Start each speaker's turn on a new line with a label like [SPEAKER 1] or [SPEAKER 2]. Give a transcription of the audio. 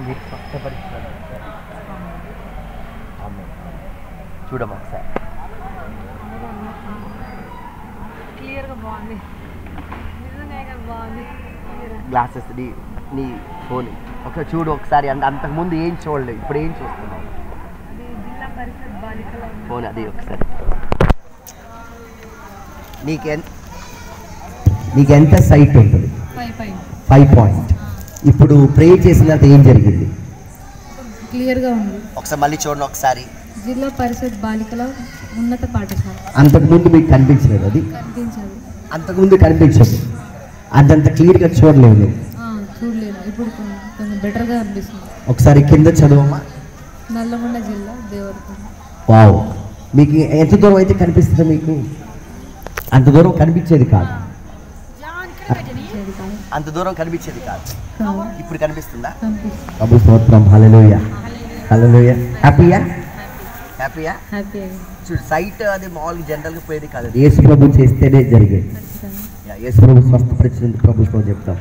[SPEAKER 1] మీరు స్వస్థపరిచినారు. చూడమ్మా ఒకసారి.
[SPEAKER 2] క్లియర్గా బాగుంది, నిజంగా బాగుంది.
[SPEAKER 1] గ్లాసెస్ నీ ఫోన్ ఒకసారి చూడు ఒకసారి. అంతకుముందు ఏం చూడలేదు, ఇప్పుడు ఏం చూస్తున్నావు?
[SPEAKER 2] జిల్లా పరిషత్ బాలికల
[SPEAKER 1] ఫోన్ అది ఒకసారి. నీకెంత సైట్ ఉంటుంది? 5 పాయింట్. ఇప్పుడు ప్రే చేసినంత ఏం జరిగింది?
[SPEAKER 2] క్లియర్గా ఉంది.
[SPEAKER 1] ఒకసారి మళ్ళీ చూడండి ఒకసారి.
[SPEAKER 2] జిల్లా పరిషత్ బాలికల ఉన్నత పాఠశాల.
[SPEAKER 1] అంతకుముందు మీకు కనిపించలేదు? అది
[SPEAKER 2] కనిపించదు.
[SPEAKER 1] అంతకుముందు కనిపించదు, అదంత క్లియర్గా చూడలేదు.
[SPEAKER 2] చూడలేదు, ఇప్పుడు కొంచెం బెటర్గా అనిపిస్తుంది.
[SPEAKER 1] ఒకసారి కింద చదవమ్మా.
[SPEAKER 2] నల్లగొండ జిల్లా దేవరకొండ.
[SPEAKER 1] వావ్, మీకు ఎంత దూరం అయితే కనిపిస్తుంది? మీకు అంత దూరం కనిపించేది కాదు, అంత దూరం కనిపించేది కాదు. ఇప్పుడు కనిపిస్తుందా? ప్రభు స్తోత్రం. హల్లెలూయా, హల్లెలూయా. హ్యాపీయా? హ్యాపీయా? చూడు, సైట్ అది మామూలుగా జనరల్గా పోయేది కాదు, యేసు ప్రభు చేస్తేనే జరిగేది. యేసు ప్రభు స్వస్థపరిచినందుకు ప్రభుత్వం చెప్తాం.